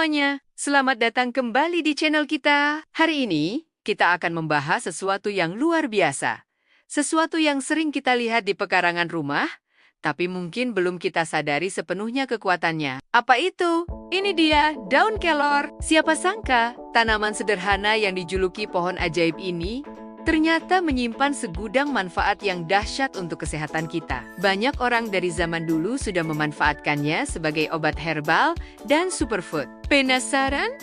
Semuanya, selamat datang kembali di channel kita. Hari ini, kita akan membahas sesuatu yang luar biasa. Sesuatu yang sering kita lihat di pekarangan rumah, tapi mungkin belum kita sadari sepenuhnya kekuatannya. Apa itu? Ini dia, daun kelor. Siapa sangka, tanaman sederhana yang dijuluki pohon ajaib ini ternyata menyimpan segudang manfaat yang dahsyat untuk kesehatan kita. Banyak orang dari zaman dulu sudah memanfaatkannya sebagai obat herbal dan superfood. Penasaran?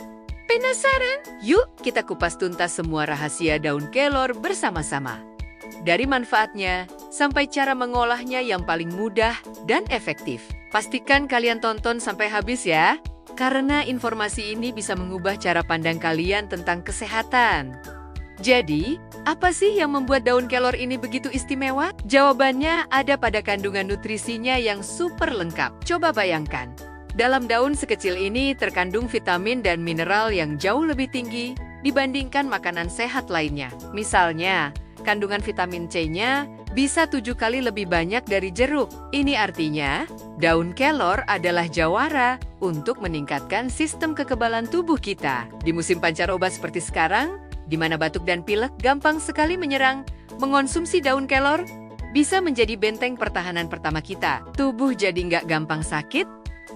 Penasaran? Yuk kita kupas tuntas semua rahasia daun kelor bersama-sama. Dari manfaatnya, sampai cara mengolahnya yang paling mudah dan efektif. Pastikan kalian tonton sampai habis ya, karena informasi ini bisa mengubah cara pandang kalian tentang kesehatan. Jadi, apa sih yang membuat daun kelor ini begitu istimewa? Jawabannya ada pada kandungan nutrisinya yang super lengkap. Coba bayangkan, dalam daun sekecil ini terkandung vitamin dan mineral yang jauh lebih tinggi dibandingkan makanan sehat lainnya. Misalnya, kandungan vitamin C-nya bisa 7 kali lebih banyak dari jeruk. Ini artinya, daun kelor adalah jawara untuk meningkatkan sistem kekebalan tubuh kita. Di musim pancaroba seperti sekarang, di mana batuk dan pilek gampang sekali menyerang, mengonsumsi daun kelor bisa menjadi benteng pertahanan pertama kita. Tubuh jadi nggak gampang sakit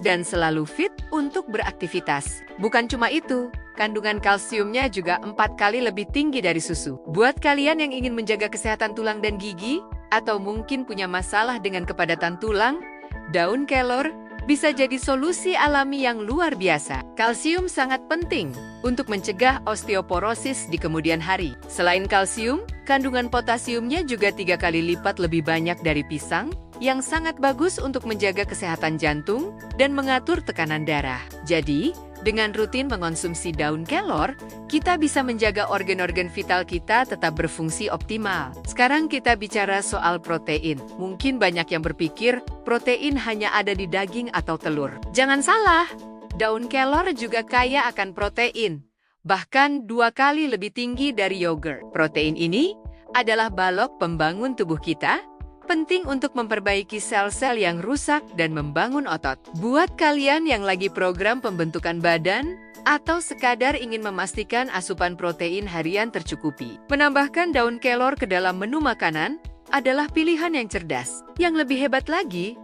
dan selalu fit untuk beraktivitas. Bukan cuma itu, kandungan kalsiumnya juga 4 kali lebih tinggi dari susu. Buat kalian yang ingin menjaga kesehatan tulang dan gigi, atau mungkin punya masalah dengan kepadatan tulang, daun kelor bisa jadi solusi alami yang luar biasa. Kalsium sangat penting untuk mencegah osteoporosis di kemudian hari. Selain kalsium, kandungan potasiumnya juga 3 kali lipat lebih banyak dari pisang, yang sangat bagus untuk menjaga kesehatan jantung dan mengatur tekanan darah. Jadi, dengan rutin mengonsumsi daun kelor, kita bisa menjaga organ-organ vital kita tetap berfungsi optimal. Sekarang kita bicara soal protein. Mungkin banyak yang berpikir protein hanya ada di daging atau telur. Jangan salah, daun kelor juga kaya akan protein, bahkan 2 kali lebih tinggi dari yogurt. Protein ini adalah balok pembangun tubuh kita, penting untuk memperbaiki sel-sel yang rusak dan membangun otot. Buat kalian yang lagi program pembentukan badan, atau sekadar ingin memastikan asupan protein harian tercukupi, menambahkan daun kelor ke dalam menu makanan adalah pilihan yang cerdas. Yang lebih hebat lagi,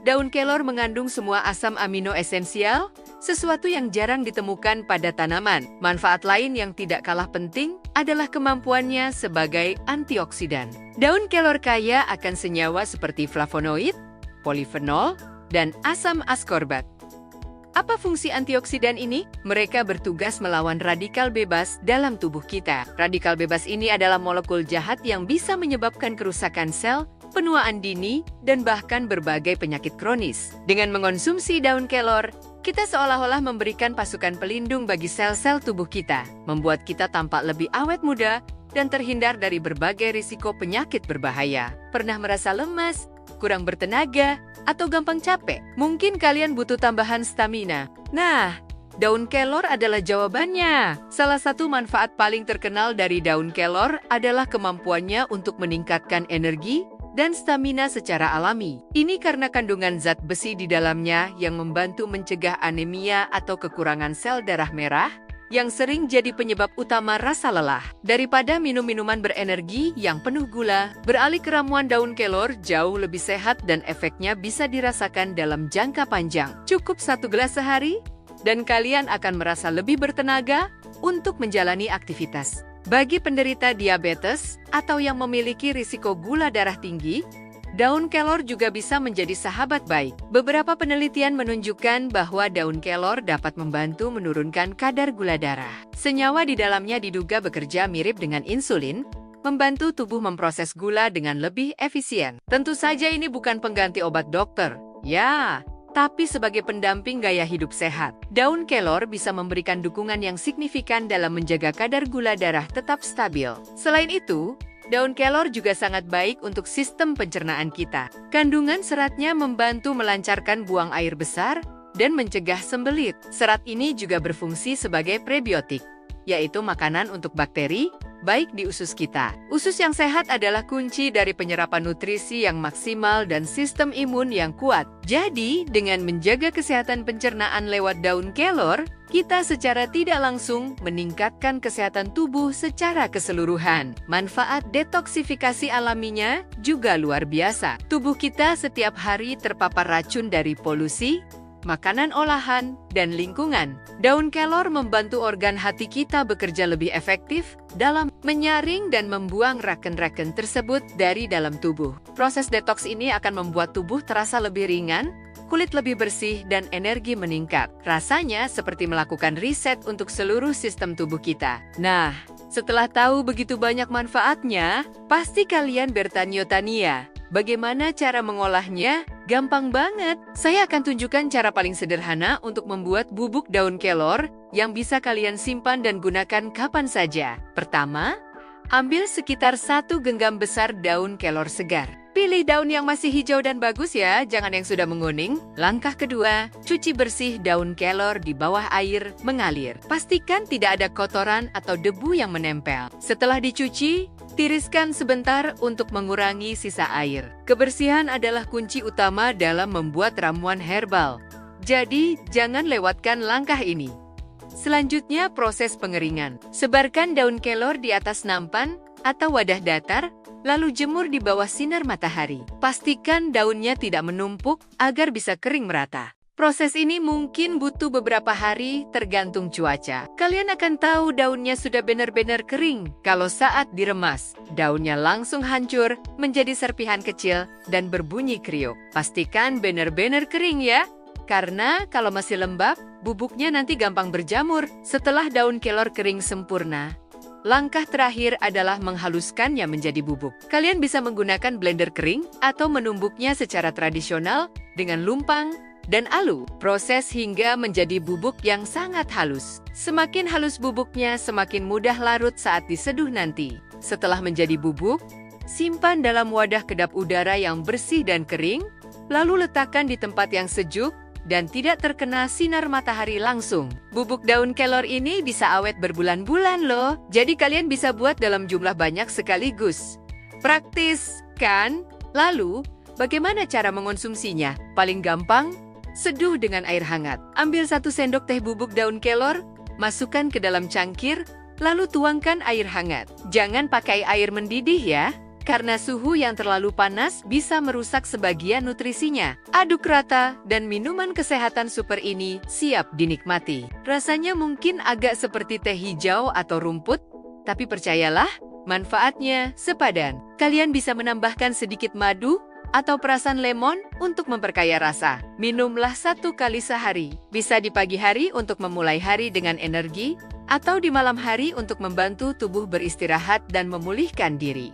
daun kelor mengandung semua asam amino esensial, sesuatu yang jarang ditemukan pada tanaman. Manfaat lain yang tidak kalah penting adalah kemampuannya sebagai antioksidan. Daun kelor kaya akan senyawa seperti flavonoid, polifenol, dan asam askorbat. Apa fungsi antioksidan ini? Mereka bertugas melawan radikal bebas dalam tubuh kita. Radikal bebas ini adalah molekul jahat yang bisa menyebabkan kerusakan sel, penuaan dini, dan bahkan berbagai penyakit kronis. Dengan mengonsumsi daun kelor, kita seolah-olah memberikan pasukan pelindung bagi sel-sel tubuh kita, membuat kita tampak lebih awet muda dan terhindar dari berbagai risiko penyakit berbahaya. Pernah merasa lemas, kurang bertenaga, atau gampang capek? Mungkin kalian butuh tambahan stamina. Nah, daun kelor adalah jawabannya. Salah satu manfaat paling terkenal dari daun kelor adalah kemampuannya untuk meningkatkan energi dan stamina secara alami. Ini karena kandungan zat besi di dalamnya yang membantu mencegah anemia atau kekurangan sel darah merah, yang sering jadi penyebab utama rasa lelah. Daripada minum minuman berenergi yang penuh gula, beralih ke ramuan daun kelor jauh lebih sehat dan efeknya bisa dirasakan dalam jangka panjang. Cukup 1 gelas sehari, dan kalian akan merasa lebih bertenaga untuk menjalani aktivitas. Bagi penderita diabetes atau yang memiliki risiko gula darah tinggi, daun kelor juga bisa menjadi sahabat baik. Beberapa penelitian menunjukkan bahwa daun kelor dapat membantu menurunkan kadar gula darah. Senyawa di dalamnya diduga bekerja mirip dengan insulin, membantu tubuh memproses gula dengan lebih efisien. Tentu saja ini bukan pengganti obat dokter, ya, tapi sebagai pendamping gaya hidup sehat. Daun kelor bisa memberikan dukungan yang signifikan dalam menjaga kadar gula darah tetap stabil. Selain itu, daun kelor juga sangat baik untuk sistem pencernaan kita. Kandungan seratnya membantu melancarkan buang air besar dan mencegah sembelit. Serat ini juga berfungsi sebagai prebiotik, yaitu makanan untuk bakteri baik di usus kita. Usus yang sehat adalah kunci dari penyerapan nutrisi yang maksimal dan sistem imun yang kuat. Jadi, dengan menjaga kesehatan pencernaan lewat daun kelor, kita secara tidak langsung meningkatkan kesehatan tubuh secara keseluruhan. Manfaat detoksifikasi alaminya juga luar biasa. Tubuh kita setiap hari terpapar racun dari polusi, makanan olahan, dan lingkungan. Daun kelor membantu organ hati kita bekerja lebih efektif dalam menyaring dan membuang raken-raken tersebut dari dalam tubuh. Proses detoks ini akan membuat tubuh terasa lebih ringan, kulit lebih bersih, dan energi meningkat. Rasanya seperti melakukan riset untuk seluruh sistem tubuh kita. Nah, setelah tahu begitu banyak manfaatnya, pasti kalian bertanya-tanya, bagaimana cara mengolahnya? Gampang banget. Saya akan tunjukkan cara paling sederhana untuk membuat bubuk daun kelor yang bisa kalian simpan dan gunakan kapan saja. Pertama, ambil sekitar 1 genggam besar daun kelor segar. Pilih daun yang masih hijau dan bagus ya, jangan yang sudah menguning. Langkah kedua, cuci bersih daun kelor di bawah air mengalir. Pastikan tidak ada kotoran atau debu yang menempel. Setelah dicuci, tiriskan sebentar untuk mengurangi sisa air. Kebersihan adalah kunci utama dalam membuat ramuan herbal. Jadi, jangan lewatkan langkah ini. Selanjutnya, proses pengeringan. Sebarkan daun kelor di atas nampan atau wadah datar, lalu jemur di bawah sinar matahari. Pastikan daunnya tidak menumpuk agar bisa kering merata. Proses ini mungkin butuh beberapa hari tergantung cuaca. Kalian akan tahu daunnya sudah benar-benar kering kalau saat diremas. Daunnya langsung hancur menjadi serpihan kecil dan berbunyi kriuk. Pastikan benar-benar kering ya, karena kalau masih lembab, bubuknya nanti gampang berjamur. Setelah daun kelor kering sempurna, langkah terakhir adalah menghaluskannya menjadi bubuk. Kalian bisa menggunakan blender kering atau menumbuknya secara tradisional dengan lumpang dan alu. Proses hingga menjadi bubuk yang sangat halus. Semakin halus bubuknya, semakin mudah larut saat diseduh nanti. Setelah menjadi bubuk, simpan dalam wadah kedap udara yang bersih dan kering, lalu letakkan di tempat yang sejuk dan tidak terkena sinar matahari langsung. Bubuk daun kelor ini bisa awet berbulan-bulan loh, jadi kalian bisa buat dalam jumlah banyak sekaligus. Praktis, kan? Lalu, bagaimana cara mengonsumsinya? Paling gampang, seduh dengan air hangat. Ambil 1 sendok teh bubuk daun kelor, masukkan ke dalam cangkir, lalu tuangkan air hangat. Jangan pakai air mendidih ya, karena suhu yang terlalu panas bisa merusak sebagian nutrisinya. Aduk rata dan minuman kesehatan super ini siap dinikmati. Rasanya mungkin agak seperti teh hijau atau rumput, tapi percayalah, manfaatnya sepadan. Kalian bisa menambahkan sedikit madu atau perasan lemon untuk memperkaya rasa. Minumlah 1 kali sehari. Bisa di pagi hari untuk memulai hari dengan energi, atau di malam hari untuk membantu tubuh beristirahat dan memulihkan diri.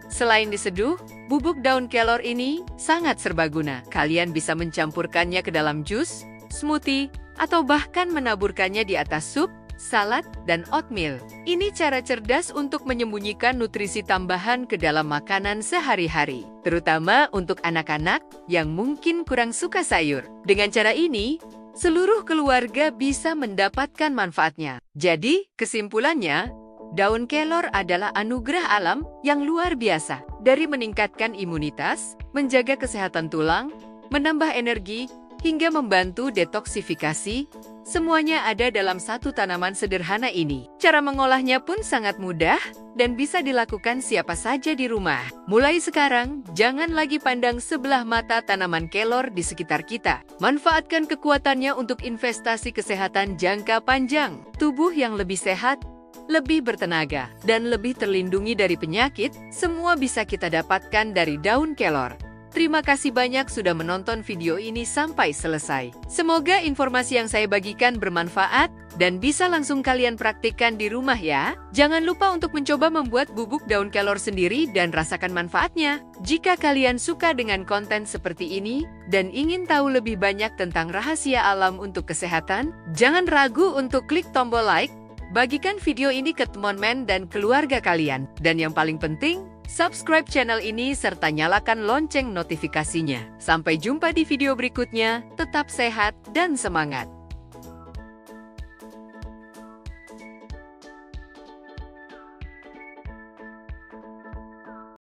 Selain diseduh, bubuk daun kelor ini sangat serbaguna. Kalian bisa mencampurkannya ke dalam jus, smoothie, atau bahkan menaburkannya di atas sup, salad, dan oatmeal. Ini cara cerdas untuk menyembunyikan nutrisi tambahan ke dalam makanan sehari-hari, terutama untuk anak-anak yang mungkin kurang suka sayur. Dengan cara ini, seluruh keluarga bisa mendapatkan manfaatnya. Jadi, kesimpulannya, daun kelor adalah anugerah alam yang luar biasa. Dari meningkatkan imunitas, menjaga kesehatan tulang, menambah energi, hingga membantu detoksifikasi, semuanya ada dalam 1 tanaman sederhana ini. Cara mengolahnya pun sangat mudah dan bisa dilakukan siapa saja di rumah. Mulai sekarang, jangan lagi pandang sebelah mata tanaman kelor di sekitar kita. Manfaatkan kekuatannya untuk investasi kesehatan jangka panjang. Tubuh yang lebih sehat, lebih bertenaga, dan lebih terlindungi dari penyakit, semua bisa kita dapatkan dari daun kelor. Terima kasih banyak sudah menonton video ini sampai selesai. Semoga informasi yang saya bagikan bermanfaat dan bisa langsung kalian praktikkan di rumah ya. Jangan lupa untuk mencoba membuat bubuk daun kelor sendiri dan rasakan manfaatnya. Jika kalian suka dengan konten seperti ini dan ingin tahu lebih banyak tentang rahasia alam untuk kesehatan, jangan ragu untuk klik tombol like, bagikan video ini ke teman-teman dan keluarga kalian. Dan yang paling penting, subscribe channel ini serta nyalakan lonceng notifikasinya. Sampai jumpa di video berikutnya, tetap sehat dan semangat!